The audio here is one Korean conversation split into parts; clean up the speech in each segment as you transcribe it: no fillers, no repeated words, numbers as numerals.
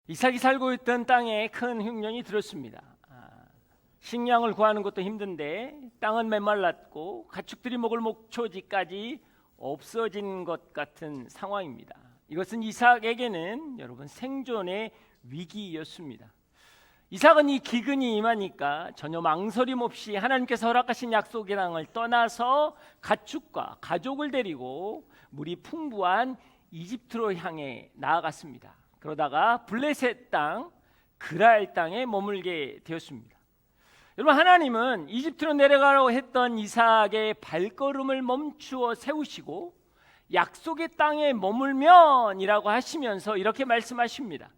이삭이 살고 있던 땅에 큰 흉년이 들었습니다. 식량을 구하는 것도 힘든데 땅은 메말랐고 가축들이 먹을 목초지까지 없어진 것 같은 상황입니다. 이것은 이삭에게는 여러분 생존의 위기였습니다. 이삭은 이 기근이 임하니까 전혀 망설임 없이 하나님께서 허락하신 약속의 땅을 떠나서 가축과 가족을 데리고 물이 풍부한 이집트로 향해 나아갔습니다. 그러다가 블레셋 땅, 그랄 땅에 머물게 되었습니다. 여러분, 하나님은 이집트로 내려가라고 했던 이삭의 발걸음을 멈추어 세우시고 약속의 땅에 머물면이라고 하시면서 이렇게 말씀하십니다.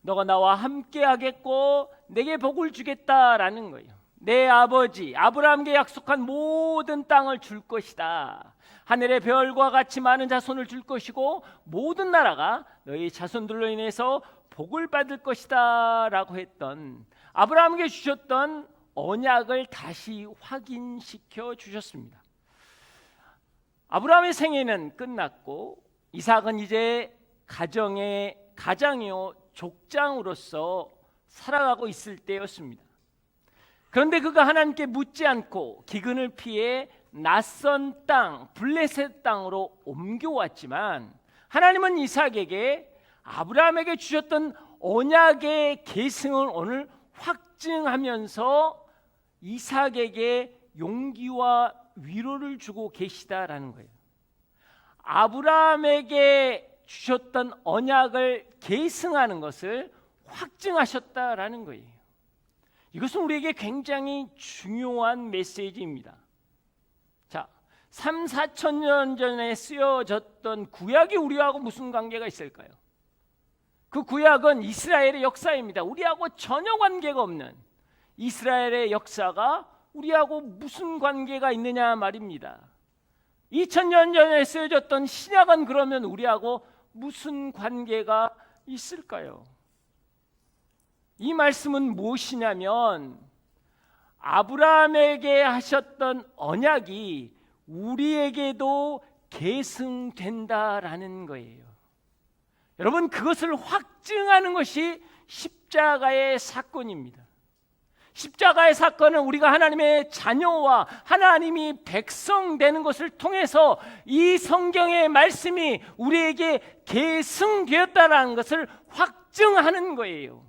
너가 나와 함께 하겠고 내게 복을 주겠다라는 거예요. 내 아버지 아브라함에게 약속한 모든 땅을 줄 것이다. 하늘의 별과 같이 많은 자손을 줄 것이고 모든 나라가 너희 자손들로 인해서 복을 받을 것이다 라고 했던 아브라함에게 주셨던 언약을 다시 확인시켜 주셨습니다. 아브라함의 생애는 끝났고 이삭은 이제 가장이요 족장으로서 살아가고 있을 때였습니다. 그런데 그가 하나님께 묻지 않고 기근을 피해 낯선 땅 블레셋 땅으로 옮겨왔지만 하나님은 이삭에게 아브라함에게 주셨던 언약의 계승을 오늘 확증하면서 이삭에게 용기와 위로를 주고 계시다라는 거예요. 아브라함에게 주셨던 언약을 계승하는 것을 확증하셨다라는 거예요. 이것은 우리에게 굉장히 중요한 메시지입니다. 자, 3, 4천 년 전에 쓰여졌던 구약이 우리하고 무슨 관계가 있을까요? 그 구약은 이스라엘의 역사입니다. 우리하고 전혀 관계가 없는 이스라엘의 역사가 우리하고 무슨 관계가 있느냐 말입니다. 2000년 전에 쓰여졌던 신약은 그러면 우리하고 무슨 관계가 있을까요? 이 말씀은 무엇이냐면 아브라함에게 하셨던 언약이 우리에게도 계승된다라는 거예요. 여러분, 그것을 확증하는 것이 십자가의 사건입니다. 십자가의 사건은 우리가 하나님의 자녀와 하나님이 백성 되는 것을 통해서 이 성경의 말씀이 우리에게 계승되었다는 것을 확증하는 거예요.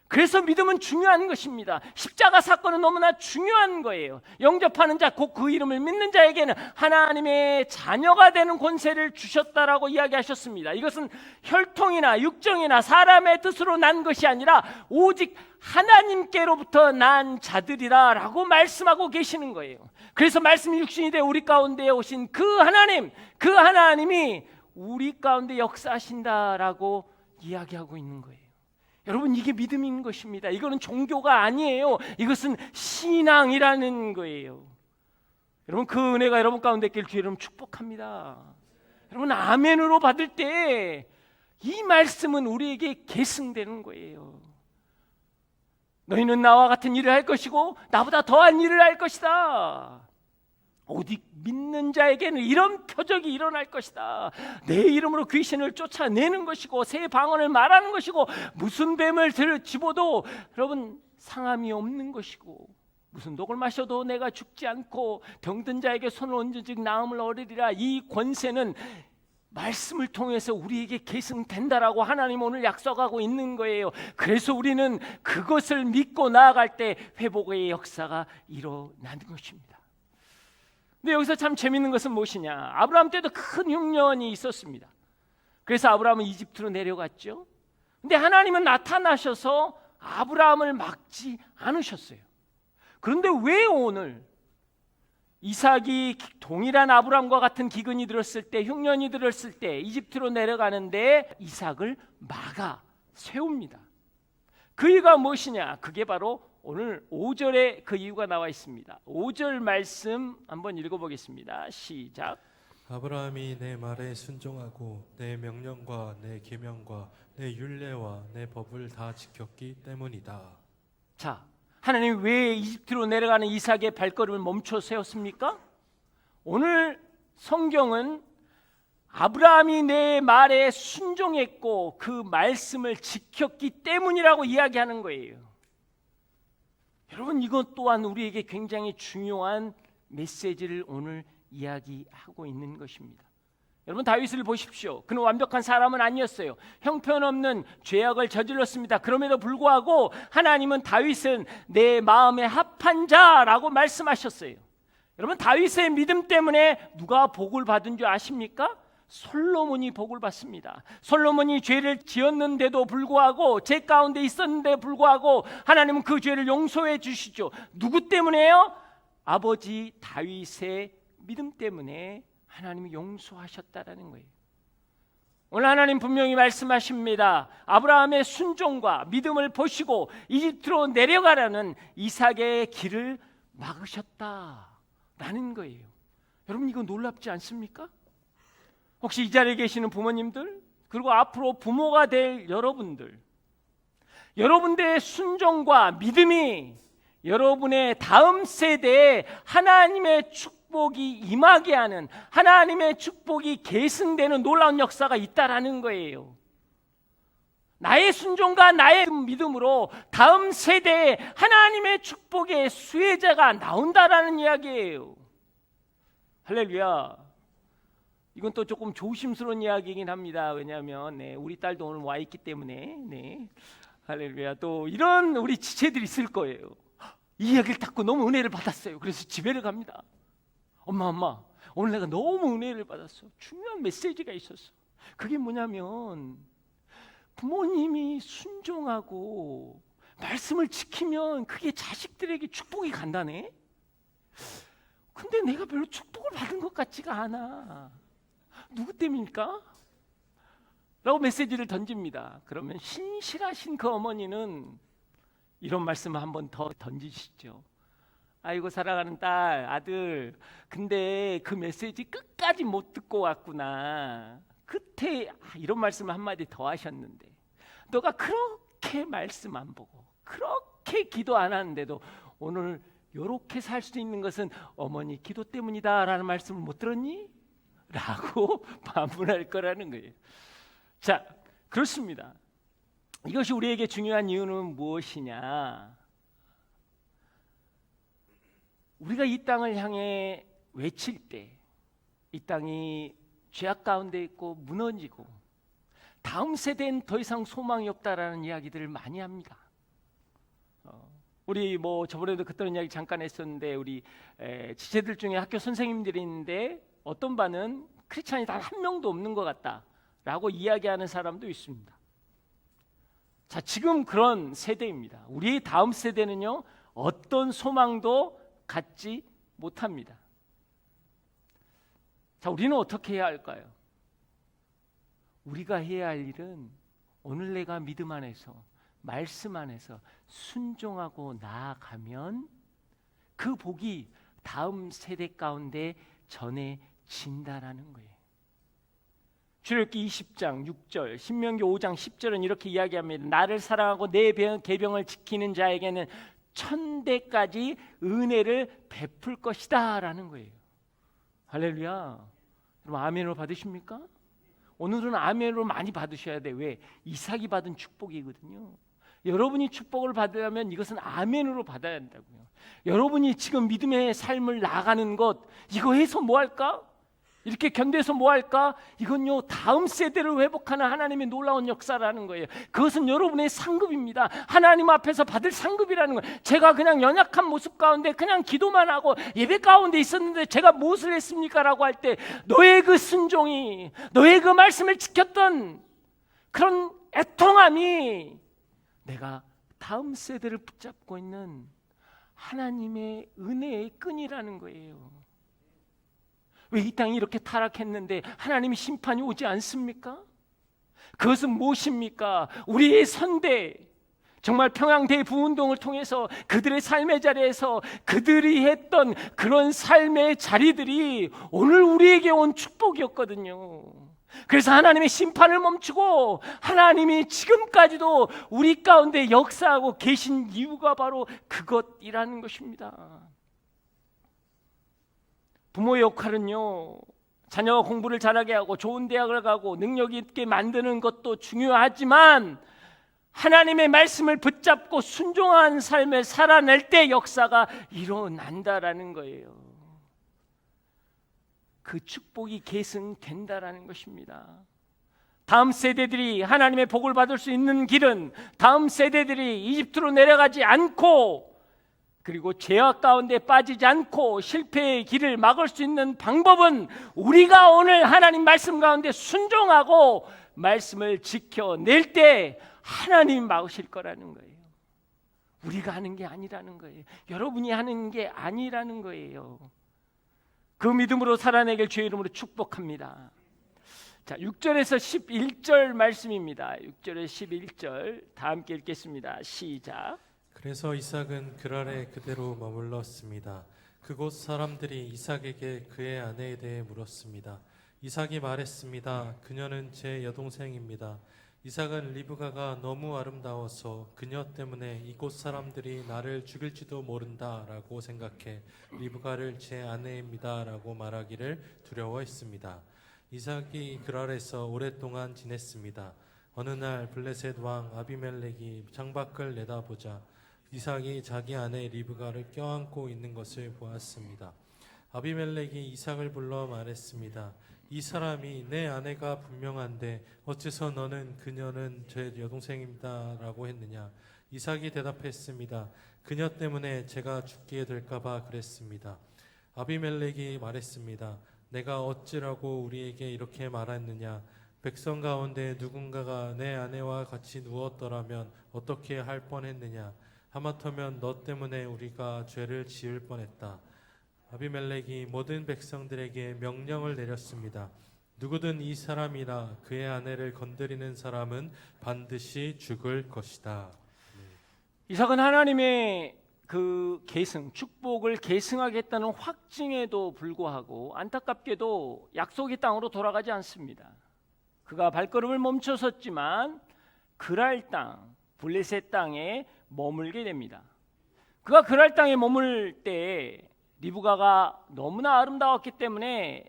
그래서 믿음은 중요한 것입니다. 십자가 사건은 너무나 중요한 거예요. 영접하는 자, 곧 그 이름을 믿는 자에게는 하나님의 자녀가 되는 권세를 주셨다라고 이야기하셨습니다. 이것은 혈통이나 육정이나 사람의 뜻으로 난 것이 아니라 오직 하나님께로부터 난 자들이라 라고 말씀하고 계시는 거예요. 그래서 말씀이 육신이 되어 우리 가운데 오신 그 하나님이 우리 가운데 역사하신다라고 이야기하고 있는 거예요. 여러분, 이게 믿음인 것입니다. 이거는 종교가 아니에요. 이것은 신앙이라는 거예요. 여러분, 그 은혜가 여러분 가운데 있길 주의 이름 축복합니다. 여러분, 아멘으로 받을 때 이 말씀은 우리에게 계승되는 거예요. 너희는 나와 같은 일을 할 것이고 나보다 더한 일을 할 것이다. 오직 믿는 자에게는 이런 표적이 일어날 것이다. 내 이름으로 귀신을 쫓아내는 것이고 새 방언을 말하는 것이고 무슨 뱀을 집어도 여러분 상함이 없는 것이고 무슨 독을 마셔도 내가 죽지 않고 병든 자에게 손을 얹은 즉 나음을 얻으리라. 이 권세는 말씀을 통해서 우리에게 계승된다라고 하나님 오늘 약속하고 있는 거예요. 그래서 우리는 그것을 믿고 나아갈 때 회복의 역사가 일어나는 것입니다. 근데 여기서 참 재밌는 것은 무엇이냐? 아브라함 때도 큰 흉년이 있었습니다. 그래서 아브라함은 이집트로 내려갔죠. 근데 하나님은 나타나셔서 아브라함을 막지 않으셨어요. 그런데 왜 오늘 이삭이 동일한 아브라함과 같은 기근이 들었을 때, 흉년이 들었을 때 이집트로 내려가는데 이삭을 막아 세웁니다. 그 이유가 무엇이냐? 그게 바로 오늘 5절에 그 이유가 나와 있습니다. 5절 말씀 한번 읽어보겠습니다. 시작. 아브라함이 내 말에 순종하고 내 명령과 내 계명과 내 율례와 내 법을 다 지켰기 때문이다. 자, 하나님 왜 이집트로 내려가는 이삭의 발걸음을 멈춰 세웠습니까? 오늘 성경은 아브라함이 내 말에 순종했고 그 말씀을 지켰기 때문이라고 이야기하는 거예요. 여러분, 이것 또한 우리에게 굉장히 중요한 메시지를 오늘 이야기하고 있는 것입니다. 여러분, 다윗을 보십시오. 그는 완벽한 사람은 아니었어요. 형편없는 죄악을 저질렀습니다. 그럼에도 불구하고 하나님은 다윗은 내 마음에 합한 자라고 말씀하셨어요. 여러분, 다윗의 믿음 때문에 누가 복을 받은 줄 아십니까? 솔로몬이 복을 받습니다. 솔로몬이 죄를 지었는데도 불구하고, 죄 가운데 있었는데 불구하고 하나님은 그 죄를 용서해 주시죠. 누구 때문에요? 아버지 다윗의 믿음 때문에 하나님이 용서하셨다라는 거예요. 오늘 하나님 분명히 말씀하십니다. 아브라함의 순종과 믿음을 보시고 이집트로 내려가라는 이삭의 길을 막으셨다라는 거예요. 여러분, 이거 놀랍지 않습니까? 혹시 이 자리에 계시는 부모님들, 그리고 앞으로 부모가 될 여러분들의 순종과 믿음이 여러분의 다음 세대에 하나님의 축복이 임하게 하는, 하나님의 축복이 계승되는 놀라운 역사가 있다라는 거예요. 나의 순종과 나의 믿음으로 다음 세대에 하나님의 축복의 수혜자가 나온다라는 이야기예요. 할렐루야. 이건 또 조금 조심스러운 이야기이긴 합니다. 왜냐하면 우리 딸도 오늘 와 있기 때문에 할렐루야. 또 이런 우리 지체들이 있을 거예요. 이 이야기를 듣고 너무 은혜를 받았어요. 그래서 집에를 갑니다. 엄마, 오늘 내가 너무 은혜를 받았어. 중요한 메시지가 있었어. 그게 뭐냐면, 부모님이 순종하고 말씀을 지키면 그게 자식들에게 축복이 간다네. 근데 내가 별로 축복을 받은 것 같지가 않아. 누구 때문일까? 라고 메시지를 던집니다. 그러면 신실하신 그 어머니는 이런 말씀을 한 번 더 던지시죠. 아이고, 사랑하는 딸, 아들, 근데 그 메시지 끝까지 못 듣고 왔구나. 끝에 이런 말씀을 한마디 더 하셨는데, 너가 그렇게 말씀 안 보고 그렇게 기도 안 하는데도 오늘 이렇게 살 수 있는 것은 어머니 기도 때문이다 라는 말씀을 못 들었니? 라고 반문할 거라는 거예요. 자, 그렇습니다. 이것이 우리에게 중요한 이유는 무엇이냐? 우리가 이 땅을 향해 외칠 때 이 땅이 죄악 가운데 있고 무너지고 다음 세대는 더 이상 소망이 없다라는 이야기들을 많이 합니다. 우리 저번에도 그런 이야기 잠깐 했었는데, 우리 지체들 중에 학교 선생님들이 있는데 어떤 반은 크리스찬이 단 한 명도 없는 것 같다라고 이야기하는 사람도 있습니다. 자, 지금 그런 세대입니다. 우리 다음 세대는요, 어떤 소망도 갖지 못합니다. 자, 우리는 어떻게 해야 할까요? 우리가 해야 할 일은 오늘 내가 믿음 안에서, 말씀 안에서 순종하고 나아가면 그 복이 다음 세대 가운데 전해진다라는 거예요. 출애굽기 20장 6절, 신명기 5장 10절은 이렇게 이야기합니다. 나를 사랑하고 내 계명을 지키는 자에게는 천대까지 은혜를 베풀 것이다 라는 거예요. 할렐루야. 여러분, 아멘으로 받으십니까? 오늘은 아멘으로 많이 받으셔야 돼. 왜? 이삭이 받은 축복이거든요. 여러분이 축복을 받으려면 이것은 아멘으로 받아야 한다고요. 여러분이 지금 믿음의 삶을 나가는 것, 이거 해서 뭐 할까? 이렇게 견뎌서 뭐 할까? 이건요, 다음 세대를 회복하는 하나님의 놀라운 역사라는 거예요. 그것은 여러분의 상급입니다. 하나님 앞에서 받을 상급이라는 거예요. 제가 그냥 연약한 모습 가운데 그냥 기도만 하고 예배 가운데 있었는데 제가 무엇을 했습니까? 라고 할 때 너의 그 순종이, 너의 그 말씀을 지켰던 그런 애통함이 내가 다음 세대를 붙잡고 있는 하나님의 은혜의 끈이라는 거예요. 왜 이 땅이 이렇게 타락했는데 하나님의 심판이 오지 않습니까? 그것은 무엇입니까? 우리의 선대, 정말 평양대부운동을 통해서 그들의 삶의 자리에서 그들이 했던 그런 삶의 자리들이 오늘 우리에게 온 축복이었거든요. 그래서 하나님의 심판을 멈추고 하나님이 지금까지도 우리 가운데 역사하고 계신 이유가 바로 그것이라는 것입니다. 부모의 역할은요, 자녀가 공부를 잘하게 하고 좋은 대학을 가고 능력 있게 만드는 것도 중요하지만 하나님의 말씀을 붙잡고 순종한 삶을 살아낼 때 역사가 일어난다라는 거예요. 그 축복이 계승된다라는 것입니다. 다음 세대들이 하나님의 복을 받을 수 있는 길은 다음 세대들이 이집트로 내려가지 않고, 그리고 죄악 가운데 빠지지 않고 실패의 길을 막을 수 있는 방법은 우리가 오늘 하나님 말씀 가운데 순종하고 말씀을 지켜낼 때 하나님 막으실 거라는 거예요. 우리가 하는 게 아니라는 거예요. 여러분이 하는 게 아니라는 거예요. 그 믿음으로 살아내길 주의 이름으로 축복합니다. 자, 6절에서 11절 말씀입니다. 6절에서 11절 다 함께 읽겠습니다. 시작. 그래서 이삭은 그랄에 그대로 머물렀습니다. 그곳 사람들이 이삭에게 그의 아내에 대해 물었습니다. 이삭이 말했습니다. 그녀는 제 여동생입니다. 이삭은 리브가가 너무 아름다워서 그녀 때문에 이곳 사람들이 나를 죽일지도 모른다라고 생각해 리브가를 제 아내입니다라고 말하기를 두려워했습니다. 이삭이 그랄에서 오랫동안 지냈습니다. 어느 날 블레셋 왕 아비멜렉이 창밖을 내다보자 이삭이 자기 아내 리브가를 껴안고 있는 것을 보았습니다. 아비멜렉이 이삭을 불러 말했습니다. 이 사람이 내 아내가 분명한데 어째서 너는 그녀는 제 여동생입니다 라고 했느냐. 이삭이 대답했습니다. 그녀 때문에 제가 죽게 될까봐 그랬습니다. 아비멜렉이 말했습니다. 내가 어찌라고 우리에게 이렇게 말했느냐. 백성 가운데 누군가가 내 아내와 같이 누웠더라면 어떻게 할 뻔했느냐. 하마터면 너 때문에 우리가 죄를 지을 뻔했다. 아비멜렉이 모든 백성들에게 명령을 내렸습니다. 누구든 이 사람이나 그의 아내를 건드리는 사람은 반드시 죽을 것이다. 이삭은 하나님의 그 계승, 축복을 계승하겠다는 확증에도 불구하고 안타깝게도 약속의 땅으로 돌아가지 않습니다. 그가 발걸음을 멈춰섰지만 그랄 땅, 블레셋 땅에 머물게 됩니다. 그가 그랄 땅에 머물 때 리브가가 너무나 아름다웠기 때문에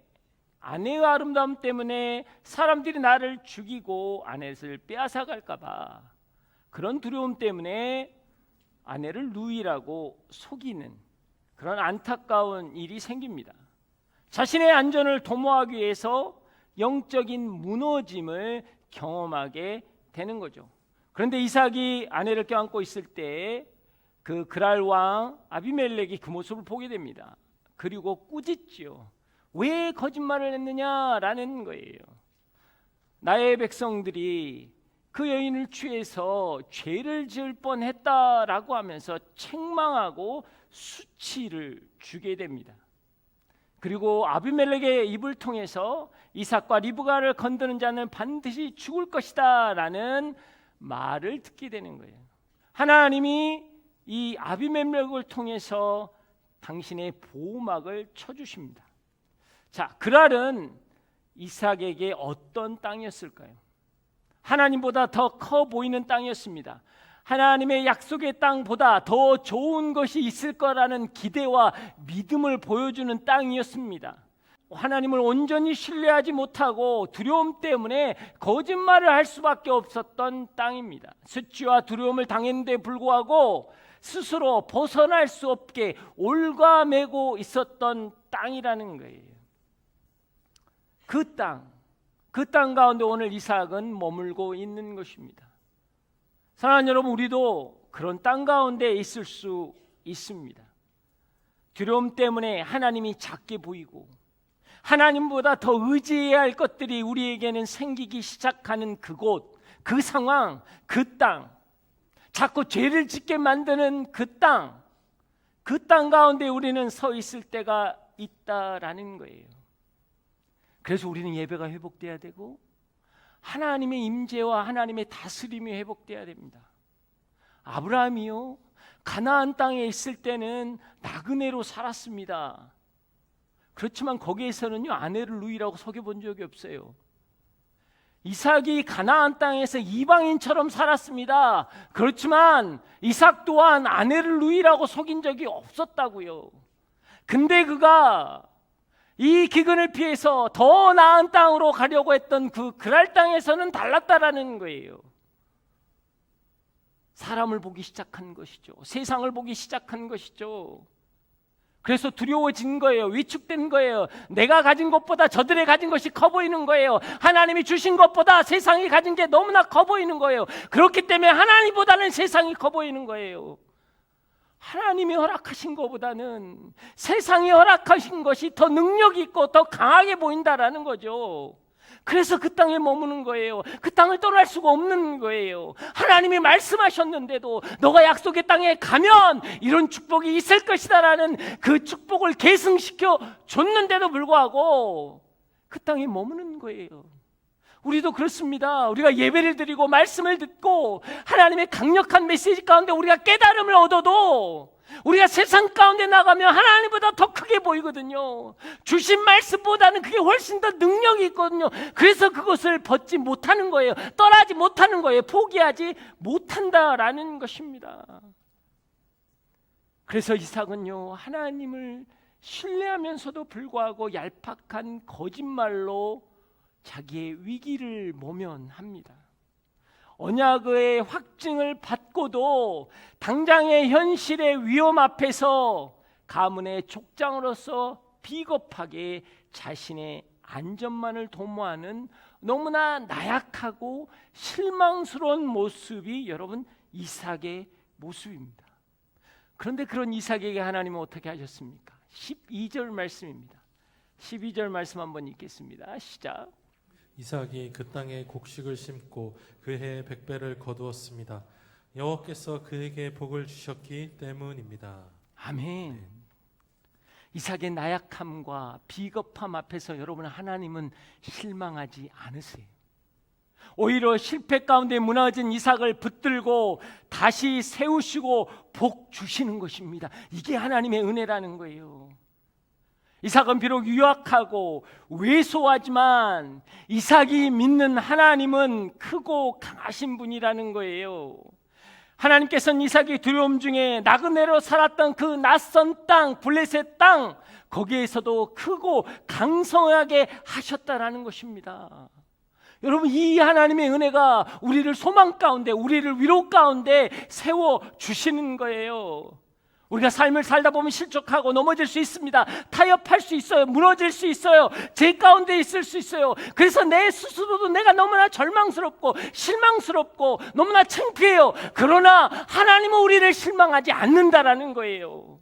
아내의 아름다움 때문에 사람들이 나를 죽이고 아내를 빼앗아갈까 봐 그런 두려움 때문에 아내를 누이라고 속이는 그런 안타까운 일이 생깁니다. 자신의 안전을 도모하기 위해서 영적인 무너짐을 경험하게 되는 거죠. 그런데 이삭이 아내를 껴안고 있을 때 그 그랄 왕 아비멜렉이 그 모습을 보게 됩니다. 그리고 꾸짖지요. 왜 거짓말을 했느냐라는 거예요. 나의 백성들이 그 여인을 취해서 죄를 지을 뻔했다라고 하면서 책망하고 수치를 주게 됩니다. 그리고 아비멜렉의 입을 통해서 이삭과 리브가를 건드는 자는 반드시 죽을 것이다 라는 말을 듣게 되는 거예요. 하나님이 이 아비멜렉을 통해서 당신의 보호막을 쳐주십니다. 자, 그랄은 이삭에게 어떤 땅이었을까요? 하나님보다 더 커 보이는 땅이었습니다. 하나님의 약속의 땅보다 더 좋은 것이 있을 거라는 기대와 믿음을 보여주는 땅이었습니다. 하나님을 온전히 신뢰하지 못하고 두려움 때문에 거짓말을 할 수밖에 없었던 땅입니다. 수치와 두려움을 당했는데 불구하고 스스로 벗어날 수 없게 올가매고 있었던 땅이라는 거예요. 그 땅 가운데 오늘 이삭은 머물고 있는 것입니다. 사랑하는 여러분, 우리도 그런 땅 가운데 있을 수 있습니다. 두려움 때문에 하나님이 작게 보이고 하나님보다 더 의지해야 할 것들이 우리에게는 생기기 시작하는 그곳, 그 상황, 그 땅, 자꾸 죄를 짓게 만드는 그 땅 가운데 우리는 서 있을 때가 있다라는 거예요. 그래서 우리는 예배가 회복돼야 되고 하나님의 임재와 하나님의 다스림이 회복돼야 됩니다. 아브라함이요, 가나안 땅에 있을 때는 나그네로 살았습니다. 그렇지만 거기에서는요 아내를 누이라고 속여본 적이 없어요. 이삭이 가나안 땅에서 이방인처럼 살았습니다. 그렇지만 이삭 또한 아내를 누이라고 속인 적이 없었다고요. 근데 그가 이 기근을 피해서 더 나은 땅으로 가려고 했던 그 그랄 땅에서는 달랐다라는 거예요. 사람을 보기 시작한 것이죠. 세상을 보기 시작한 것이죠. 그래서 두려워진 거예요. 위축된 거예요. 내가 가진 것보다 저들의 가진 것이 커 보이는 거예요. 하나님이 주신 것보다 세상이 가진 게 너무나 커 보이는 거예요. 그렇기 때문에 하나님보다는 세상이 커 보이는 거예요. 하나님이 허락하신 것보다는 세상이 허락하신 것이 더 능력 있고 더 강하게 보인다라는 거죠. 그래서 그 땅에 머무는 거예요. 그 땅을 떠날 수가 없는 거예요. 하나님이 말씀하셨는데도 너가 약속의 땅에 가면 이런 축복이 있을 것이다라는 그 축복을 계승시켜 줬는데도 불구하고 그 땅에 머무는 거예요. 우리도 그렇습니다. 우리가 예배를 드리고 말씀을 듣고 하나님의 강력한 메시지 가운데 우리가 깨달음을 얻어도 우리가 세상 가운데 나가면 하나님보다 더 크게 보이거든요. 주신 말씀보다는 그게 훨씬 더 능력이 있거든요. 그래서 그것을 벗지 못하는 거예요. 떠나지 못하는 거예요. 포기하지 못한다라는 것입니다. 그래서 이삭은요, 하나님을 신뢰하면서도 불구하고 얄팍한 거짓말로 자기의 위기를 모면합니다. 언약의 확증을 받고도 당장의 현실의 위험 앞에서 가문의 족장으로서 비겁하게 자신의 안전만을 도모하는 너무나 나약하고 실망스러운 모습이 여러분 이삭의 모습입니다. 그런데 그런 이삭에게 하나님은 어떻게 하셨습니까? 12절 말씀입니다. 12절 말씀 한번 읽겠습니다. 시작. 이삭이 그 땅에 곡식을 심고 그 해에 100배를 거두었습니다. 여호와께서 그에게 복을 주셨기 때문입니다. 아멘. 이삭의 나약함과 비겁함 앞에서 여러분 하나님은 실망하지 않으세요. 오히려 실패 가운데 무너진 이삭을 붙들고 다시 세우시고 복 주시는 것입니다. 이게 하나님의 은혜라는 거예요. 이삭은 비록 유약하고 왜소하지만 이삭이 믿는 하나님은 크고 강하신 분이라는 거예요. 하나님께서는 이삭이 두려움 중에 나그네로 살았던 그 낯선 땅, 블레셋 땅, 거기에서도 크고 강성하게 하셨다라는 것입니다. 여러분, 이 하나님의 은혜가 우리를 소망 가운데, 우리를 위로 가운데 세워 주시는 거예요. 우리가 삶을 살다 보면 실족하고 넘어질 수 있습니다. 타협할 수 있어요. 무너질 수 있어요. 죄 가운데 있을 수 있어요. 그래서 내 스스로도 내가 너무나 절망스럽고 실망스럽고 너무나 창피해요. 그러나 하나님은 우리를 실망하지 않는다라는 거예요.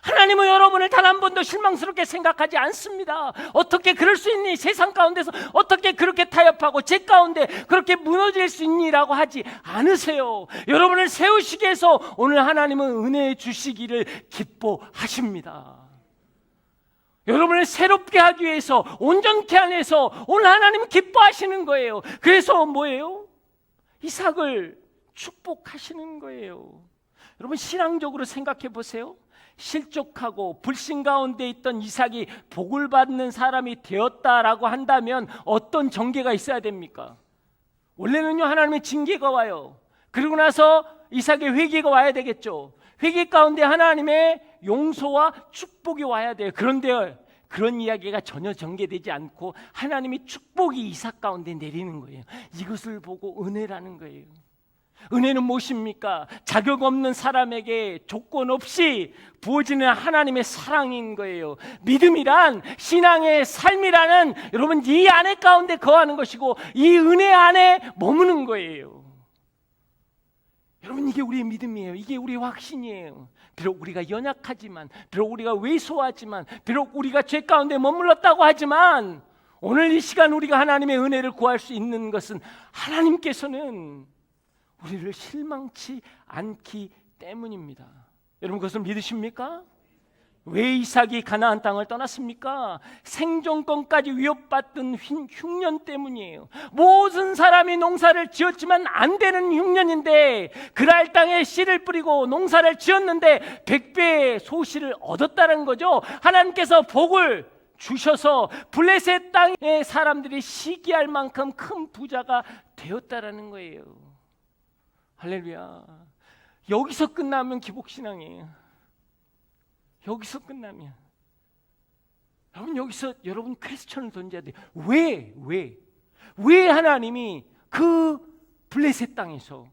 하나님은 여러분을 단 한 번도 실망스럽게 생각하지 않습니다. 어떻게 그럴 수 있니? 세상 가운데서 어떻게 그렇게 타협하고 죄 가운데 그렇게 무너질 수 있니라고 하지 않으세요. 여러분을 세우시기 위해서 오늘 하나님은 은혜 주시기를 기뻐하십니다. 여러분을 새롭게 하기 위해서, 온전케 하기 위해서 오늘 하나님은 기뻐하시는 거예요. 그래서 뭐예요? 이삭을 축복하시는 거예요. 여러분, 신앙적으로 생각해 보세요. 실족하고 불신 가운데 있던 이삭이 복을 받는 사람이 되었다라고 한다면 어떤 전개가 있어야 됩니까? 원래는요, 하나님의 징계가 와요. 그리고 나서 이삭의 회개가 와야 되겠죠. 회개 가운데 하나님의 용서와 축복이 와야 돼요. 그런데 그런 이야기가 전혀 전개되지 않고 하나님이 축복이 이삭 가운데 내리는 거예요. 이것을 보고 은혜라는 거예요. 은혜는 무엇입니까? 자격 없는 사람에게 조건 없이 부어지는 하나님의 사랑인 거예요. 믿음이란, 신앙의 삶이라는 여러분 이 안에 가운데 거하는 것이고 이 은혜 안에 머무는 거예요. 여러분, 이게 우리의 믿음이에요. 이게 우리의 확신이에요. 비록 우리가 연약하지만, 비록 우리가 왜소하지만, 비록 우리가 죄 가운데 머물렀다고 하지만 오늘 이 시간 우리가 하나님의 은혜를 구할 수 있는 것은 하나님께서는 우리를 실망치 않기 때문입니다. 여러분, 그것을 믿으십니까? 왜 이삭이 가나안 땅을 떠났습니까? 생존권까지 위협받던 흉년 때문이에요. 모든 사람이 농사를 지었지만 안 되는 흉년인데 그랄 땅에 씨를 뿌리고 농사를 지었는데 100배의 소실을 얻었다는 거죠. 하나님께서 복을 주셔서 블레셋 땅의 사람들이 시기할 만큼 큰 부자가 되었다라는 거예요. 할렐루야. 여기서 끝나면 기복신앙이에요. 여기서 끝나면 여러분 여기서 여러분 퀘스천을 던져야 돼요. 왜 하나님이 그 블레셋 땅에서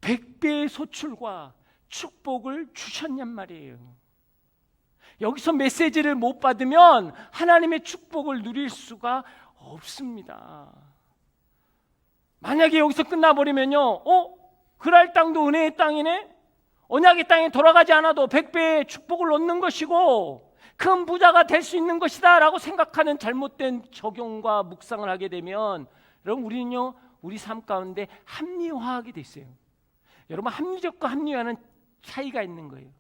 100배의 소출과 축복을 주셨냔 말이에요. 여기서 메시지를 못 받으면 하나님의 축복을 누릴 수가 없습니다. 만약에 여기서 끝나버리면요, 그랄 땅도 은혜의 땅이네? 언약의 땅에 돌아가지 않아도 100배의 축복을 얻는 것이고 큰 부자가 될 수 있는 것이다 라고 생각하는 잘못된 적용과 묵상을 하게 되면 여러분 우리는요, 우리 삶 가운데 합리화하게 됐어요. 여러분 합리적과 합리화는 차이가 있는 거예요.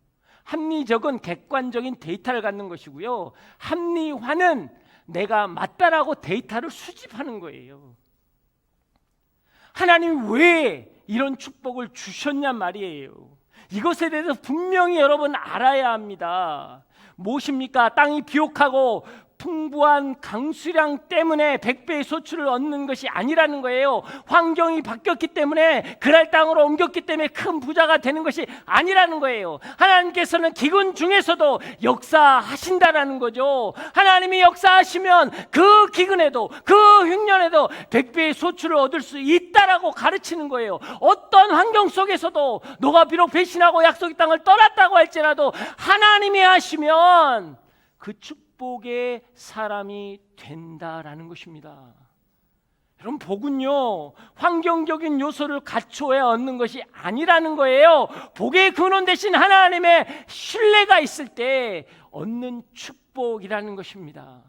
합리적은 객관적인 데이터를 갖는 것이고요, 합리화는 내가 맞다라고 데이터를 수집하는 거예요. 하나님 왜 이런 축복을 주셨냔 말이에요. 이것에 대해서 분명히 여러분 알아야 합니다. 무엇입니까? 땅이 비옥하고 풍부한 강수량 때문에 100배의 소출을 얻는 것이 아니라는 거예요. 환경이 바뀌었기 때문에 그랄 땅으로 옮겼기 때문에 큰 부자가 되는 것이 아니라는 거예요. 하나님께서는 기근 중에서도 역사하신다라는 거죠. 하나님이 역사하시면 그 기근에도 그 흉년에도 100배의 소출을 얻을 수 있다라고 가르치는 거예요. 어떤 환경 속에서도 너가 비록 배신하고 약속의 땅을 떠났다고 할지라도 하나님이 하시면 그 축복의 사람이 된다라는 것입니다. 여러분 복은요, 환경적인 요소를 갖춰야 얻는 것이 아니라는 거예요. 복의 근원 대신 하나님의 신뢰가 있을 때 얻는 축복이라는 것입니다.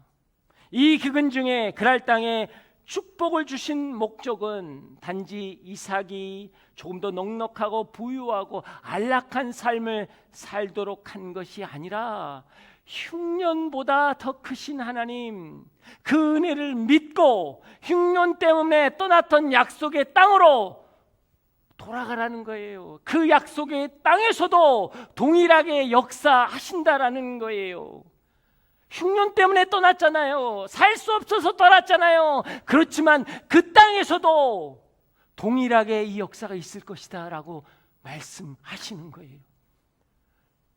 이 기근 중에 그랄 땅에 축복을 주신 목적은 단지 이삭이 조금 더 넉넉하고 부유하고 안락한 삶을 살도록 한 것이 아니라 흉년보다 더 크신 하나님, 그 은혜를 믿고 흉년 때문에 떠났던 약속의 땅으로 돌아가라는 거예요. 그 약속의 땅에서도 동일하게 역사하신다라는 거예요. 흉년 때문에 떠났잖아요. 살 수 없어서 떠났잖아요. 그렇지만 그 땅에서도 동일하게 이 역사가 있을 것이다 라고 말씀하시는 거예요.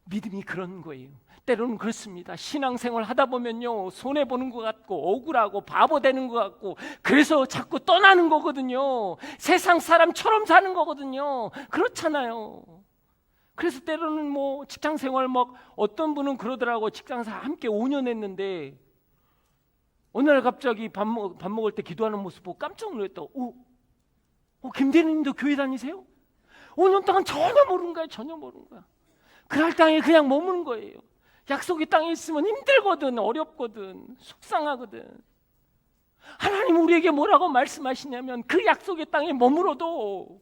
믿음이 그런 거예요. 때로는 그렇습니다. 신앙생활 하다 보면요, 손해보는 것 같고 억울하고 바보 되는 것 같고 그래서 자꾸 떠나는 거거든요. 세상 사람처럼 사는 거거든요. 그렇잖아요. 그래서 때로는 뭐 직장생활 막 어떤 분은 그러더라고. 직장생활 함께 5년 했는데 어느 날 갑자기 밥 먹을 때 기도하는 모습 보고 깜짝 놀랐다. 김대리님도 교회 다니세요? 5년 동안 전혀 모르는 거야. 전혀 모르는 거야. 그랄 땅에 그냥 머무는 거예요. 약속의 땅에 있으면 힘들거든, 어렵거든, 속상하거든. 하나님 우리에게 뭐라고 말씀하시냐면 그 약속의 땅에 머물어도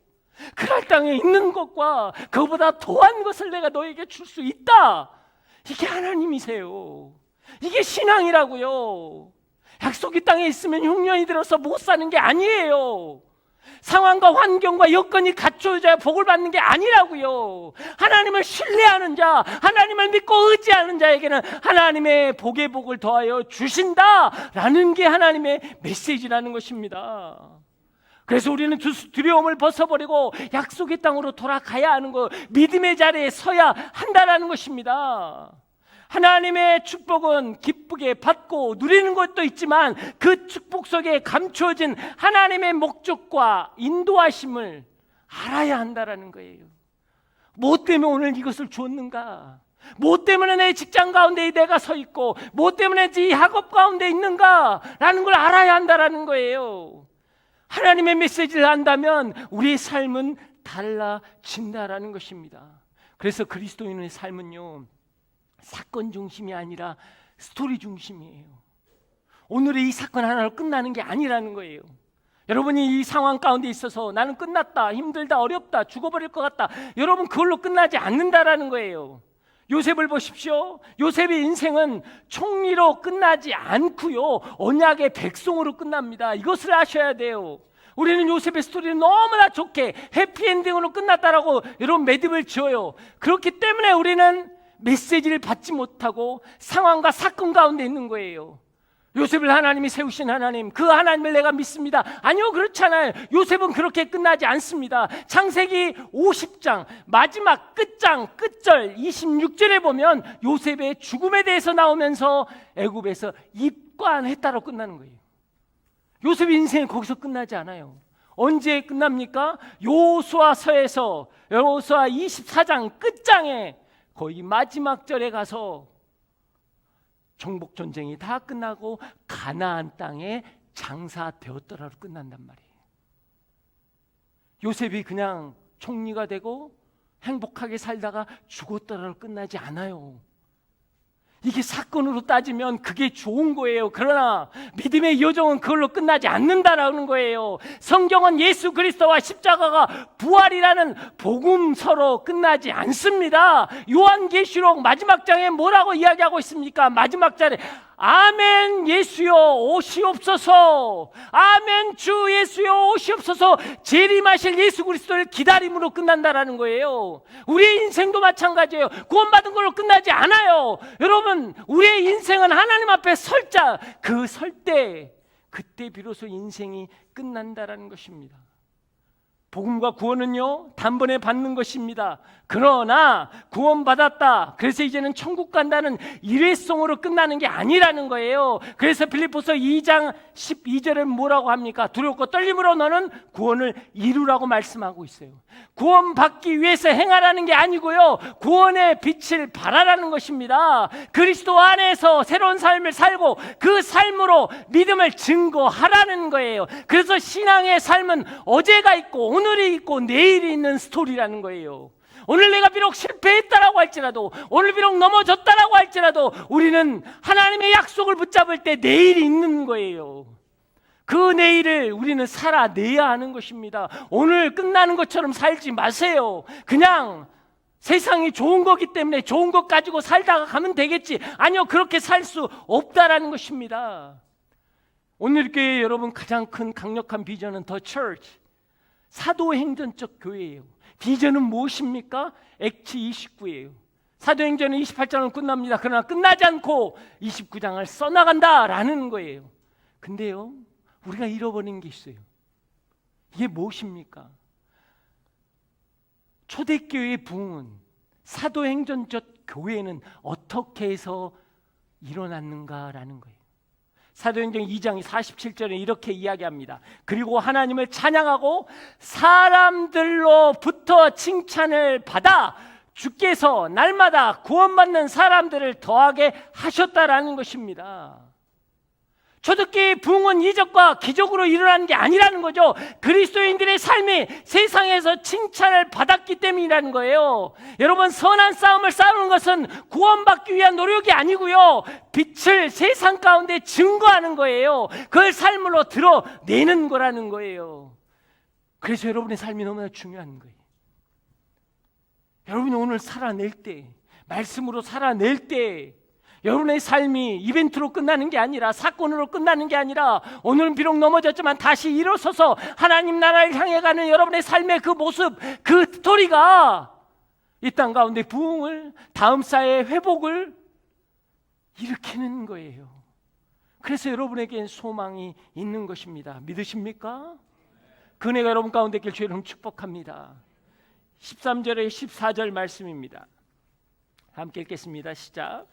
그랄 땅에 있는 것과 그보다 더한 것을 내가 너에게 줄 수 있다. 이게 하나님이세요. 이게 신앙이라고요. 약속의 땅에 있으면 흉년이 들어서 못 사는 게 아니에요. 상황과 환경과 여건이 갖춰져야 복을 받는 게 아니라고요. 하나님을 신뢰하는 자, 하나님을 믿고 의지하는 자에게는 하나님의 복의 복을 더하여 주신다라는 게 하나님의 메시지라는 것입니다. 그래서 우리는 두려움을 벗어버리고 약속의 땅으로 돌아가야 하는 것, 믿음의 자리에 서야 한다라는 것입니다. 하나님의 축복은 기쁘게 받고 누리는 것도 있지만 그 축복 속에 감추어진 하나님의 목적과 인도하심을 알아야 한다라는 거예요. 뭐 때문에 오늘 이것을 주었는가? 뭐 때문에 내 직장 가운데 내가 서 있고 뭐 때문에 이 학업 가운데 있는가라는 걸 알아야 한다라는 거예요. 하나님의 메시지를 안다면 우리의 삶은 달라진다라는 것입니다. 그래서 그리스도인의 삶은요, 사건 중심이 아니라 스토리 중심이에요. 오늘의 이 사건 하나로 끝나는 게 아니라는 거예요. 여러분이 이 상황 가운데 있어서 나는 끝났다, 힘들다, 어렵다, 죽어버릴 것 같다, 여러분 그걸로 끝나지 않는다라는 거예요. 요셉을 보십시오. 요셉의 인생은 총리로 끝나지 않고요, 언약의 백성으로 끝납니다. 이것을 아셔야 돼요. 우리는 요셉의 스토리를 너무나 좋게 해피엔딩으로 끝났다라고 여러분 매듭을 지어요. 그렇기 때문에 우리는 메시지를 받지 못하고 상황과 사건 가운데 있는 거예요. 요셉을 하나님이 세우신 하나님, 그 하나님을 내가 믿습니다. 아니요, 그렇잖아요. 요셉은 그렇게 끝나지 않습니다. 창세기 50장 마지막 끝장 끝절 26절에 보면 요셉의 죽음에 대해서 나오면서 애굽에서 입관했다로 끝나는 거예요. 요셉의 인생이 거기서 끝나지 않아요. 언제 끝납니까? 여호수아서에서 여호수아 24장 끝장에 거의 마지막 절에 가서 정복 전쟁이 다 끝나고 가나안 땅에 장사되었더라로 끝난단 말이에요. 요셉이 그냥 총리가 되고 행복하게 살다가 죽었더라로 끝나지 않아요. 이게 사건으로 따지면 그게 좋은 거예요. 그러나 믿음의 여정은 그걸로 끝나지 않는다라는 거예요. 성경은 예수 그리스도와 십자가가 부활이라는 복음서로 끝나지 않습니다. 요한계시록 마지막 장에 뭐라고 이야기하고 있습니까? 마지막 장에 아멘 예수여 오시옵소서, 아멘 주 예수여 오시옵소서, 재림하실 예수 그리스도를 기다림으로 끝난다라는 거예요. 우리의 인생도 마찬가지예요. 구원받은 걸로 끝나지 않아요. 여러분, 우리의 인생은 하나님 앞에 설자, 그 설 때, 그때 비로소 인생이 끝난다라는 것입니다. 복음과 구원은요, 단번에 받는 것입니다. 그러나 구원받았다, 그래서 이제는 천국 간다는 일회성으로 끝나는 게 아니라는 거예요. 그래서 빌립보서 2장 12절에 뭐라고 합니까? 두렵고 떨림으로 너는 구원을 이루라고 말씀하고 있어요. 구원받기 위해서 행하라는 게 아니고요, 구원의 빛을 발하라는 것입니다. 그리스도 안에서 새로운 삶을 살고 그 삶으로 믿음을 증거하라는 거예요. 그래서 신앙의 삶은 어제가 있고 오늘이 있고 내일이 있는 스토리라는 거예요. 오늘 내가 비록 실패했다라고 할지라도, 오늘 비록 넘어졌다라고 할지라도 우리는 하나님의 약속을 붙잡을 때 내일이 있는 거예요. 그 내일을 우리는 살아내야 하는 것입니다. 오늘 끝나는 것처럼 살지 마세요. 그냥 세상이 좋은 거기 때문에 좋은 것 가지고 살다가 가면 되겠지. 아니요, 그렇게 살 수 없다라는 것입니다. 오늘 교회 여러분 가장 큰 강력한 비전은 더 처치, 사도행전적 교회예요. 비전은 무엇입니까? 액치 29예요. 사도행전은 28장은 끝납니다. 그러나 끝나지 않고 29장을 써나간다라는 거예요. 근데요, 우리가 잃어버린 게 있어요. 이게 무엇입니까? 초대교회의 부흥은, 사도행전적 교회는 어떻게 해서 일어났는가라는 거예요. 사도행전 2장 47절에 이렇게 이야기합니다. 그리고 하나님을 찬양하고 사람들로부터 칭찬을 받아 주께서 날마다 구원받는 사람들을 더하게 하셨다라는 것입니다. 초대교회의 부흥은 이적과 기적으로 일어나는 게 아니라는 거죠. 그리스도인들의 삶이 세상에서 칭찬을 받았기 때문이라는 거예요. 여러분, 선한 싸움을 싸우는 것은 구원받기 위한 노력이 아니고요, 빛을 세상 가운데 증거하는 거예요. 그걸 삶으로 드러내는 거라는 거예요. 그래서 여러분의 삶이 너무나 중요한 거예요. 여러분이 오늘 살아낼 때, 말씀으로 살아낼 때, 여러분의 삶이 이벤트로 끝나는 게 아니라, 사건으로 끝나는 게 아니라, 오늘은 비록 넘어졌지만 다시 일어서서 하나님 나라를 향해 가는 여러분의 삶의 그 모습, 그 스토리가 이 땅 가운데 부흥을, 다음 사회의 회복을 일으키는 거예요. 그래서 여러분에겐 소망이 있는 것입니다. 믿으십니까? 그 은혜가 여러분 가운데 있길 주의 이름으로 축복합니다. 13절에 14절 말씀입니다. 함께 읽겠습니다. 시작.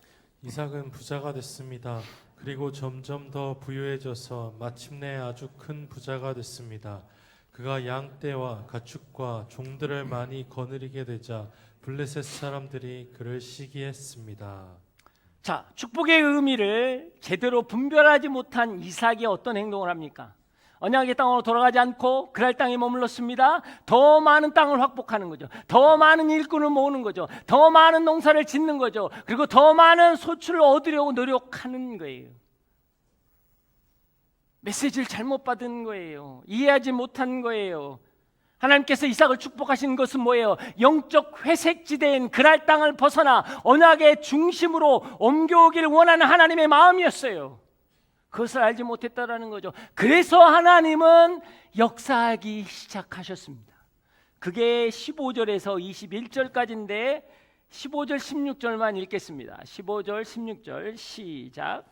이삭은 부자가 됐습니다. 그리고 점점 더 부유해져서 마침내 아주 큰 부자가 됐습니다. 그가 양떼와 가축과 종들을 많이 거느리게 되자 블레셋 사람들이 그를 시기했습니다. 자, 축복의 의미를 제대로 분별하지 못한 이삭이 어떤 행동을 합니까? 언약의 땅으로 돌아가지 않고 그랄 땅에 머물렀습니다. 더 많은 땅을 확복하는 거죠. 더 많은 일꾼을 모으는 거죠. 더 많은 농사를 짓는 거죠. 그리고 더 많은 소출을 얻으려고 노력하는 거예요. 메시지를 잘못 받은 거예요. 이해하지 못한 거예요. 하나님께서 이삭을 축복하신 것은 뭐예요? 영적 회색지대인 그랄 땅을 벗어나 언약의 중심으로 옮겨오기를 원하는 하나님의 마음이었어요. 그것을 알지 못했다라는 거죠. 그래서 하나님은 역사하기 시작하셨습니다. 그게 15절에서 21절까지인데 15절 16절만 읽겠습니다. 15절 16절 시작.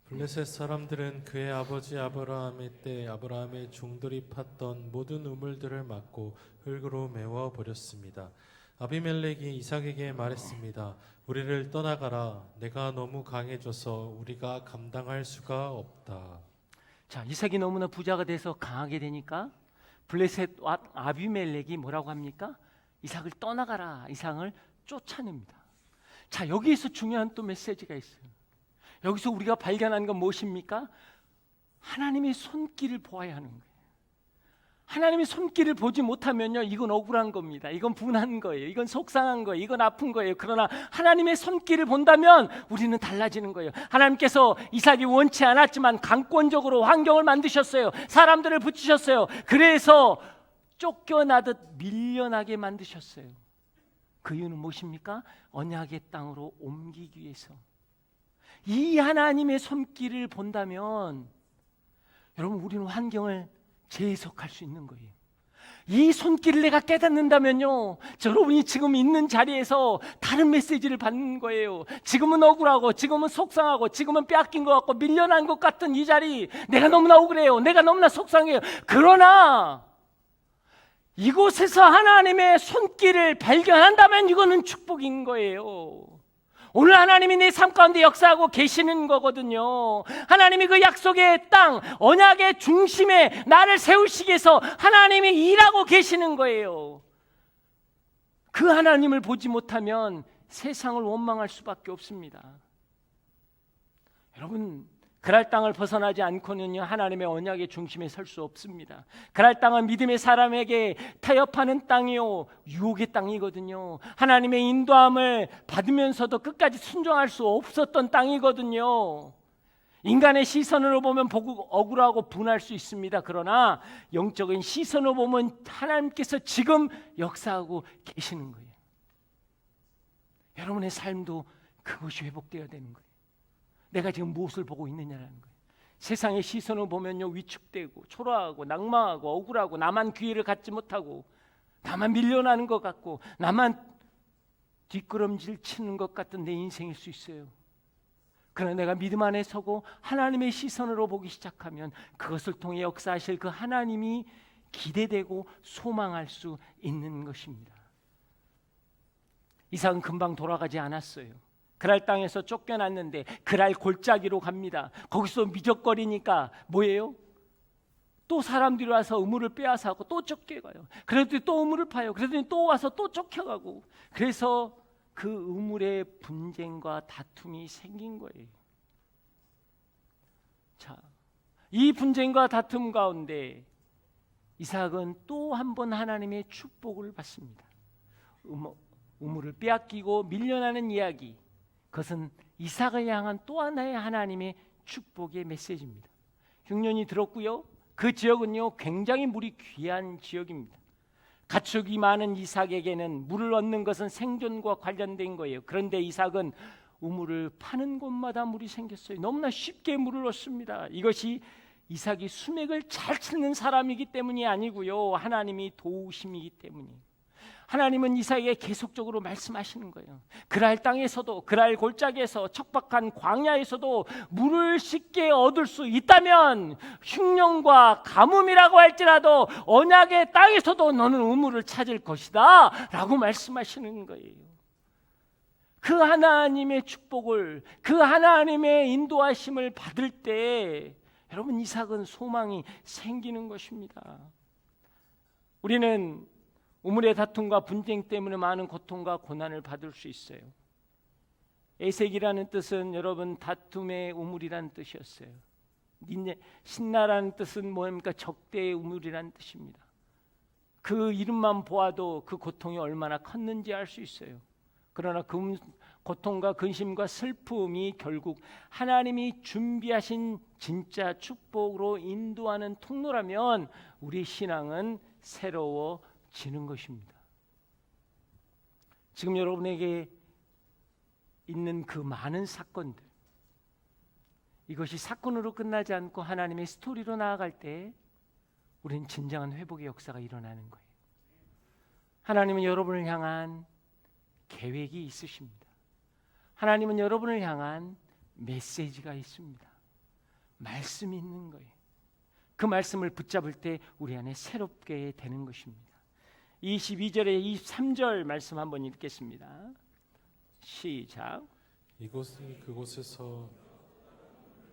블레셋 사람들은 그의 아버지 아브라함의 때 아브라함의 종들이 팠던 모든 우물들을 막고 흙으로 메워 버렸습니다. 아비멜렉이 이삭에게 말했습니다. 우리를 떠나가라. 내가 너무 강해져서 우리가 감당할 수가 없다. 자, 이삭이 너무나 부자가 돼서 강하게 되니까 블레셋 아비멜렉이 뭐라고 합니까? 이삭을 떠나가라. 이삭을 쫓아냅니다. 자, 여기에서 중요한 또 메시지가 있어요. 여기서 우리가 발견한 건 무엇입니까? 하나님의 손길을 보아야 하는 거예요. 하나님의 손길을 보지 못하면요, 이건 억울한 겁니다. 이건 분한 거예요. 이건 속상한 거예요. 이건 아픈 거예요. 그러나 하나님의 손길을 본다면 우리는 달라지는 거예요. 하나님께서 이삭이 원치 않았지만 강권적으로 환경을 만드셨어요. 사람들을 붙이셨어요. 그래서 쫓겨나듯 밀려나게 만드셨어요. 그 이유는 무엇입니까? 언약의 땅으로 옮기기 위해서. 이 하나님의 손길을 본다면 여러분, 우리는 환경을 재해석할 수 있는 거예요. 이 손길을 내가 깨닫는다면요, 여러분이 지금 있는 자리에서 다른 메시지를 받는 거예요. 지금은 억울하고, 지금은 속상하고, 지금은 빼앗긴 것 같고 밀려난 것 같은 이 자리, 내가 너무나 억울해요. 내가 너무나 속상해요. 그러나 이곳에서 하나님의 손길을 발견한다면 이거는 축복인 거예요. 오늘 하나님이 내 삶 가운데 역사하고 계시는 거거든요. 하나님이 그 약속의 땅, 언약의 중심에 나를 세우시기 위해서 하나님이 일하고 계시는 거예요. 그 하나님을 보지 못하면 세상을 원망할 수밖에 없습니다. 여러분, 그랄 땅을 벗어나지 않고는요, 하나님의 언약의 중심에 설 수 없습니다. 그랄 땅은 믿음의 사람에게 타협하는 땅이요, 유혹의 땅이거든요. 하나님의 인도함을 받으면서도 끝까지 순종할 수 없었던 땅이거든요. 인간의 시선으로 보면 보고 억울하고 분할 수 있습니다. 그러나 영적인 시선으로 보면 하나님께서 지금 역사하고 계시는 거예요. 여러분의 삶도 그것이 회복되어야 되는 거예요. 내가 지금 무엇을 보고 있느냐라는 거예요. 세상의 시선을 보면요, 위축되고 초라하고 낙망하고 억울하고 나만 기회를 갖지 못하고 나만 밀려나는 것 같고 나만 뒷걸음질 치는 것 같은 내 인생일 수 있어요. 그러나 내가 믿음 안에 서고 하나님의 시선으로 보기 시작하면 그것을 통해 역사하실 그 하나님이 기대되고 소망할 수 있는 것입니다. 이삭은 금방 돌아가지 않았어요. 그랄 땅에서 쫓겨났는데 그랄 골짜기로 갑니다. 거기서 미적거리니까 뭐예요? 또 사람들이 와서 우물을 빼앗아가고 또 쫓겨가요. 그래도 또 우물을 파요. 그러더니 또 와서 또 쫓겨가고. 그래서 그 우물에 분쟁과 다툼이 생긴 거예요. 자, 이 분쟁과 다툼 가운데 이삭은 또 한 번 하나님의 축복을 받습니다. 우물을 빼앗기고 밀려나는 이야기, 그것은 이삭을 향한 또 하나의 하나님의 축복의 메시지입니다. 흉년이 들었고요. 그 지역은요, 굉장히 물이 귀한 지역입니다. 가축이 많은 이삭에게는 물을 얻는 것은 생존과 관련된 거예요. 그런데 이삭은 우물을 파는 곳마다 물이 생겼어요. 너무나 쉽게 물을 얻습니다. 이것이 이삭이 수맥을 잘 찾는 사람이기 때문이 아니고요, 하나님이 도우심이기 때문이에요. 하나님은 이삭에게 계속적으로 말씀하시는 거예요. 그랄 땅에서도, 그랄 골짜기에서, 척박한 광야에서도 물을 쉽게 얻을 수 있다면 흉년과 가뭄이라고 할지라도 언약의 땅에서도 너는 우물을 찾을 것이다 라고 말씀하시는 거예요. 그 하나님의 축복을, 그 하나님의 인도하심을 받을 때 여러분, 이삭은 소망이 생기는 것입니다. 우리는 우물의 다툼과 분쟁 때문에 많은 고통과 고난을 받을 수 있어요. 에색이라는 뜻은 여러분 다툼의 우물이라는 뜻이었어요. 신나라는 뜻은 뭡니까? 적대의 우물이라는 뜻입니다. 그 이름만 보아도 그 고통이 얼마나 컸는지 알 수 있어요. 그러나 그 고통과 근심과 슬픔이 결국 하나님이 준비하신 진짜 축복으로 인도하는 통로라면 우리 신앙은 새로워지는 것입니다. 지금 여러분에게 있는 그 많은 사건들, 이것이 사건으로 끝나지 않고 하나님의 스토리로 나아갈 때 우리는 진정한 회복의 역사가 일어나는 거예요. 하나님은 여러분을 향한 계획이 있으십니다. 하나님은 여러분을 향한 메시지가 있습니다. 말씀이 있는 거예요. 그 말씀을 붙잡을 때 우리 안에 새롭게 되는 것입니다. 22절에 23절 말씀 한번 읽겠습니다. 시작. 이곳은 그곳에서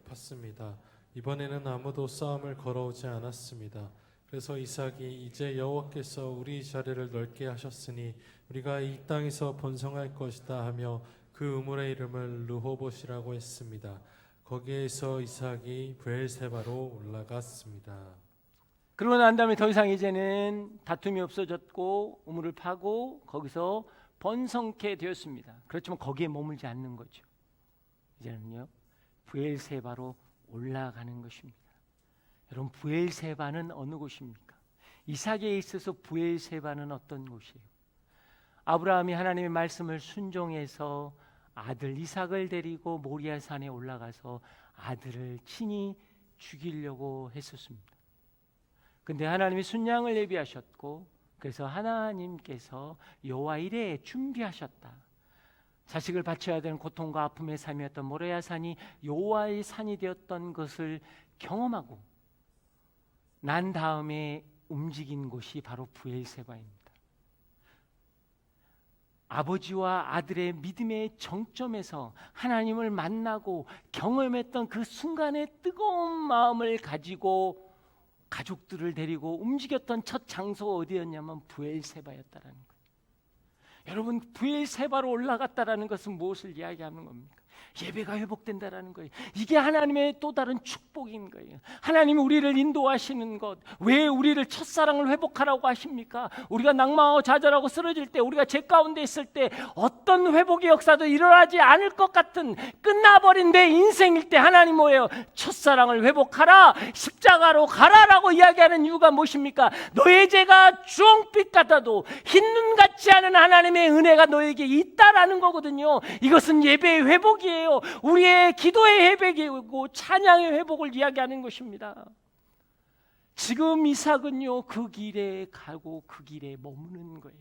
팠습니다. 이번에는 아무도 싸움을 걸어오지 않았습니다. 그래서 이삭이 이제 여호와께서 우리 자리를 넓게 하셨으니 우리가 이 땅에서 번성할 것이다 하며 그 우물의 이름을 르호봇이라고 했습니다. 거기에서 이삭이 브엘세바로 올라갔습니다. 그러고 난 다음에 더 이상 이제는 다툼이 없어졌고 우물을 파고 거기서 번성케 되었습니다. 그렇지만 거기에 머물지 않는 거죠. 이제는요 브엘세바로 올라가는 것입니다. 여러분, 브엘세바는 어느 곳입니까? 이삭에 있어서 브엘세바는 어떤 곳이에요? 아브라함이 하나님의 말씀을 순종해서 아들 이삭을 데리고 모리아 산에 올라가서 아들을 친히 죽이려고 했었습니다. 근데 하나님이 순양을 예비하셨고 그래서 하나님께서 여호와 이레에 준비하셨다. 자식을 바쳐야 되는 고통과 아픔의 삶이었던 모리아 산이 여호와의 산이 되었던 것을 경험하고 난 다음에 움직인 곳이 바로 브엘세바입니다. 아버지와 아들의 믿음의 정점에서 하나님을 만나고 경험했던 그 순간의 뜨거운 마음을 가지고 가족들을 데리고 움직였던 첫 장소가 어디였냐면 브엘세바였다라는 거예요. 여러분, 브엘세바로 올라갔다라는 것은 무엇을 이야기하는 겁니까? 예배가 회복된다라는 거예요. 이게 하나님의 또 다른 축복인 거예요. 하나님이 우리를 인도하시는 것, 왜 우리를 첫사랑을 회복하라고 하십니까? 우리가 낭망하고 좌절하고 쓰러질 때, 우리가 죄 가운데 있을 때 어떤 회복의 역사도 일어나지 않을 것 같은 끝나버린 내 인생일 때 하나님 뭐예요? 첫사랑을 회복하라, 십자가로 가라라고 이야기하는 이유가 무엇입니까? 너의 죄가 주홍빛 같아도 흰눈 같지 않은 하나님의 은혜가 너에게 있다라는 거거든요. 이것은 예배의 회복이에요. 우리의 기도의 회복이고 찬양의 회복을 이야기하는 것입니다. 지금 이삭은요 그 길에 가고 그 길에 머무는 거예요.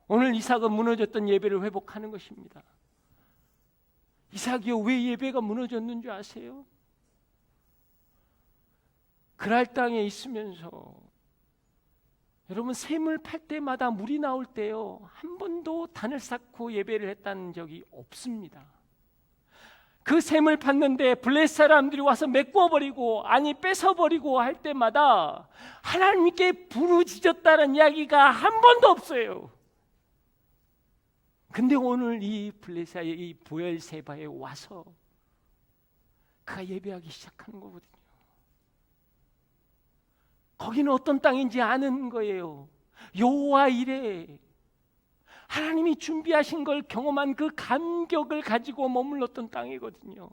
오늘 이삭은 무너졌던 예배를 회복하는 것입니다. 이삭이요, 왜 예배가 무너졌는 줄 아세요? 그랄 땅에 있으면서 여러분, 샘을 팔 때마다 물이 나올 때요 한 번도 단을 쌓고 예배를 했다는 적이 없습니다. 그 샘을 팠는데 블레 사람들이 와서 메꿔버리고 아니 뺏어버리고 할 때마다 하나님께 부르짖었다는 이야기가 한 번도 없어요. 근데 오늘 이 브엘세바에 와서 그가 예배하기 시작하는 거거든요. 거기는 어떤 땅인지 아는 거예요. 여호와 이레, 하나님이 준비하신 걸 경험한 그 감격을 가지고 머물렀던 땅이거든요.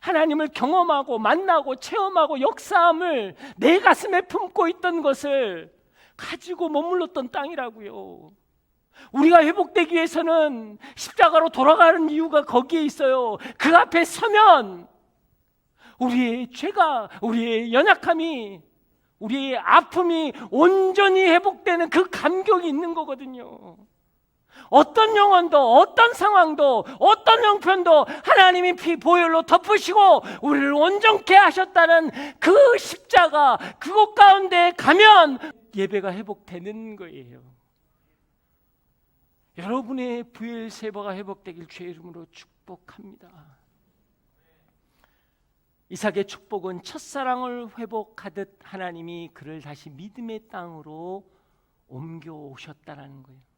하나님을 경험하고 만나고 체험하고 역사함을 내 가슴에 품고 있던 것을 가지고 머물렀던 땅이라고요. 우리가 회복되기 위해서는 십자가로 돌아가는 이유가 거기에 있어요. 그 앞에 서면 우리의 죄가, 우리의 연약함이, 우리의 아픔이 온전히 회복되는 그 감격이 있는 거거든요. 어떤 영혼도, 어떤 상황도, 어떤 형편도 하나님이 피 보혈로 덮으시고 우리를 온전케 하셨다는 그 십자가, 그곳 가운데 가면 예배가 회복되는 거예요. 여러분의 브엘세바가 회복되길 주의 이름으로 축복합니다. 이삭의 축복은 첫사랑을 회복하듯 하나님이 그를 다시 믿음의 땅으로 옮겨오셨다는 거예요.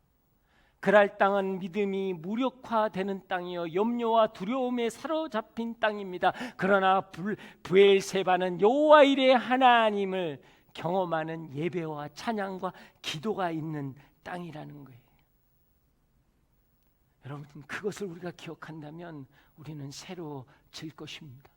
그랄 땅은 믿음이 무력화되는 땅이요 염려와 두려움에 사로잡힌 땅입니다. 그러나 브엘세바는 여호와 이레 하나님을 경험하는 예배와 찬양과 기도가 있는 땅이라는 거예요. 여러분, 그것을 우리가 기억한다면 우리는 새로워질 것입니다.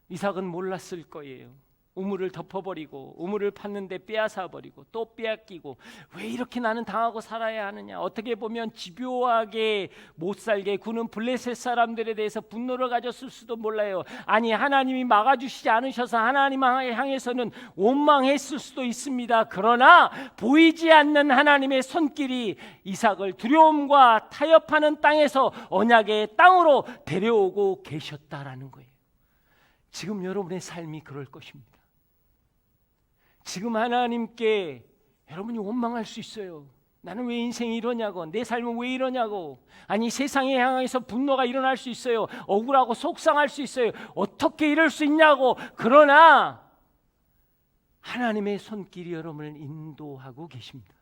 이삭은 몰랐을 거예요. 우물을 덮어버리고 우물을 팠는데 빼앗아버리고 또 빼앗기고 왜 이렇게 나는 당하고 살아야 하느냐. 어떻게 보면 집요하게 못살게 구는 블레셋 사람들에 대해서 분노를 가졌을 수도 몰라요. 아니, 하나님이 막아주시지 않으셔서 하나님 향해서는 원망했을 수도 있습니다. 그러나 보이지 않는 하나님의 손길이 이삭을 두려움과 타협하는 땅에서 언약의 땅으로 데려오고 계셨다라는 거예요. 지금 여러분의 삶이 그럴 것입니다. 지금 하나님께 여러분이 원망할 수 있어요. 나는 왜 인생이 이러냐고, 내 삶은 왜 이러냐고. 아니, 세상에 향해서 분노가 일어날 수 있어요. 억울하고 속상할 수 있어요. 어떻게 이럴 수 있냐고. 그러나 하나님의 손길이 여러분을 인도하고 계십니다.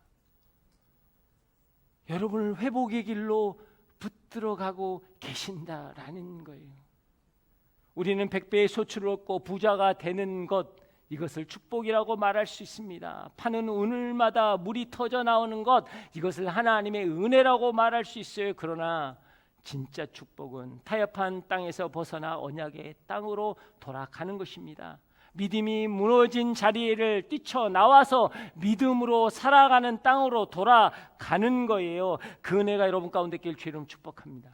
여러분을 회복의 길로 붙들어가고 계신다라는 거예요. 우리는 100배의 소출을 얻고 부자가 되는 것, 이것을 축복이라고 말할 수 있습니다. 파는 우물마다 물이 터져 나오는 것, 이것을 하나님의 은혜라고 말할 수 있어요. 그러나 진짜 축복은 타협한 땅에서 벗어나 언약의 땅으로 돌아가는 것입니다. 믿음이 무너진 자리를 뛰쳐나와서 믿음으로 살아가는 땅으로 돌아가는 거예요. 그 은혜가 여러분 가운데 있길 주의 이름으로 축복합니다.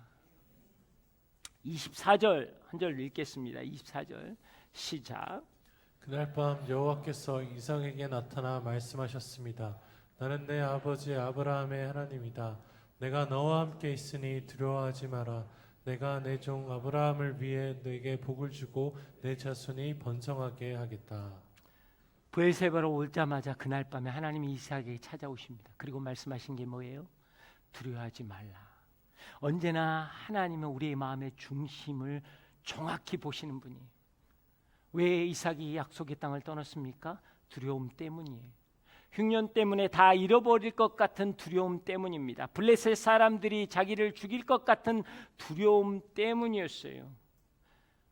24절 한 절 읽겠습니다. 24절 시작. 그날 밤 여호와께서 이삭에게 나타나 말씀하셨습니다. 나는 내 아버지 아브라함의 하나님이다. 내가 너와 함께 있으니 두려워하지 마라. 내가 내 종 아브라함을 위해 내게 복을 주고 내 자손이 번성하게 하겠다. 브엘세바로 오자마자 그날 밤에 하나님이 이삭에게 찾아오십니다. 그리고 말씀하신 게 뭐예요? 두려워하지 말라. 언제나 하나님은 우리의 마음의 중심을 정확히 보시는 분이에요. 왜 이삭이 약속의 땅을 떠났습니까? 두려움 때문이에요. 흉년 때문에 다 잃어버릴 것 같은 두려움 때문입니다. 블레셋 사람들이 자기를 죽일 것 같은 두려움 때문이었어요.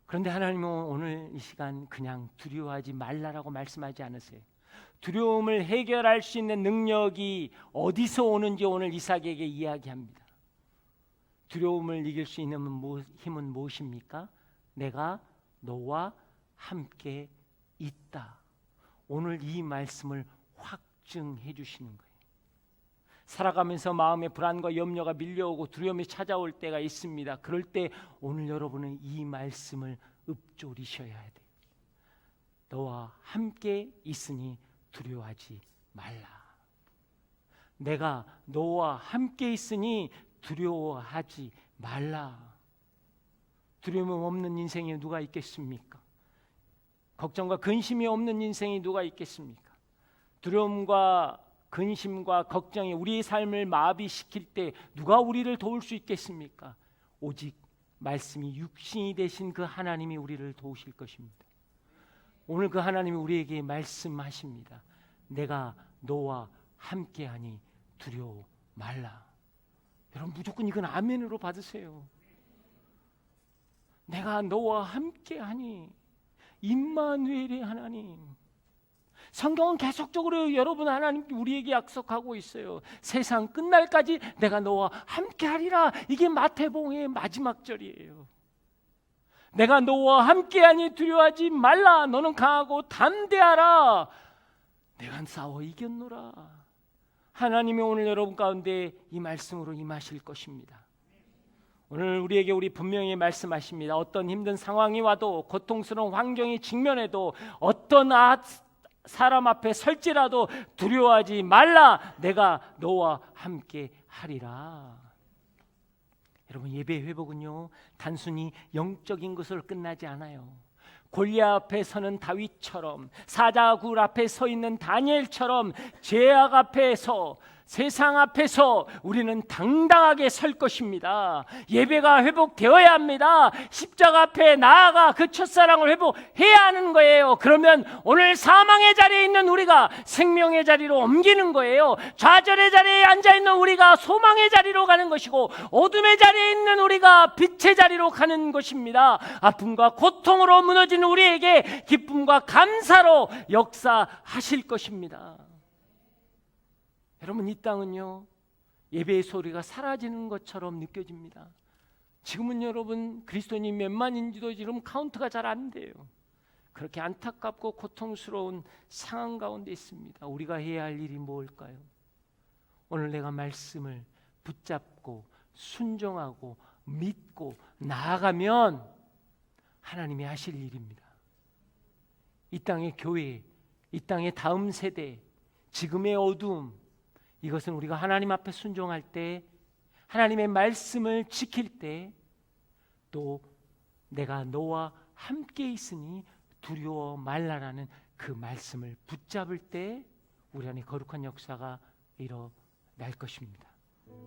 그런데 하나님은 오늘 이 시간 그냥 두려워하지 말라라고 말씀하지 않으세요. 두려움을 해결할 수 있는 능력이 어디서 오는지 오늘 이삭에게 이야기합니다. 두려움을 이길 수 있는 힘은 무엇입니까? 내가 너와 함께 있다. 오늘 이 말씀을 확증해 주시는 거예요. 살아가면서 마음의 불안과 염려가 밀려오고 두려움이 찾아올 때가 있습니다. 그럴 때 오늘 여러분은 이 말씀을 읊조리셔야 돼요. 너와 함께 있으니 두려워하지 말라. 내가 너와 함께 있으니 두려워하지 말라. 두려움 없는 인생에 누가 있겠습니까? 걱정과 근심이 없는 인생이 누가 있겠습니까? 두려움과 근심과 걱정이 우리의 삶을 마비시킬 때 누가 우리를 도울 수 있겠습니까? 오직 말씀이 육신이 되신 그 하나님이 우리를 도우실 것입니다. 오늘 그 하나님이 우리에게 말씀하십니다. 내가 너와 함께하니 두려워 말라. 여러분 무조건 이건 아멘으로 받으세요. 내가 너와 함께하니, 임마누엘의 하나님. 성경은 계속적으로 여러분 하나님 우리에게 약속하고 있어요. 세상 끝날까지 내가 너와 함께하리라. 이게 마태복음의 마지막 절이에요. 내가 너와 함께하니 두려워하지 말라. 너는 강하고 담대하라. 내가 싸워 이겼노라. 하나님이 오늘 여러분 가운데 이 말씀으로 임하실 것입니다. 오늘 우리에게 분명히 말씀하십니다. 어떤 힘든 상황이 와도, 고통스러운 환경이 직면해도, 어떤 사람 앞에 설지라도 두려워하지 말라. 내가 너와 함께 하리라. 여러분, 예배 회복은요 단순히 영적인 것으로 끝나지 않아요. 골리앗 앞에 서는 다윗처럼, 사자굴 앞에 서 있는 다니엘처럼 죄악 앞에서, 세상 앞에서 우리는 당당하게 설 것입니다. 예배가 회복되어야 합니다. 십자가 앞에 나아가 그 첫사랑을 회복해야 하는 거예요. 그러면 오늘 사망의 자리에 있는 우리가 생명의 자리로 옮기는 거예요. 좌절의 자리에 앉아있는 우리가 소망의 자리로 가는 것이고, 어둠의 자리에 있는 우리가 빛의 자리로 가는 것입니다. 아픔과 고통으로 무너지는 우리에게 기쁨과 감사로 역사하실 것입니다. 여러분, 이 땅은요 예배의 소리가 사라지는 것처럼 느껴집니다. 지금은 여러분 그리스도인이 몇만인지도 지금 카운트가 잘 안 돼요. 그렇게 안타깝고 고통스러운 상황 가운데 있습니다. 우리가 해야 할 일이 뭘까요? 오늘 내가 말씀을 붙잡고 순종하고 믿고 나아가면 하나님이 하실 일입니다. 이 땅의 교회, 이 땅의 다음 세대, 지금의 어두움, 이것은 우리가 하나님 앞에 순종할 때, 하나님의 말씀을 지킬 때, 또 내가 너와 함께 있으니 두려워 말라라는 그 말씀을 붙잡을 때 우리 안에 거룩한 역사가 일어날 것입니다.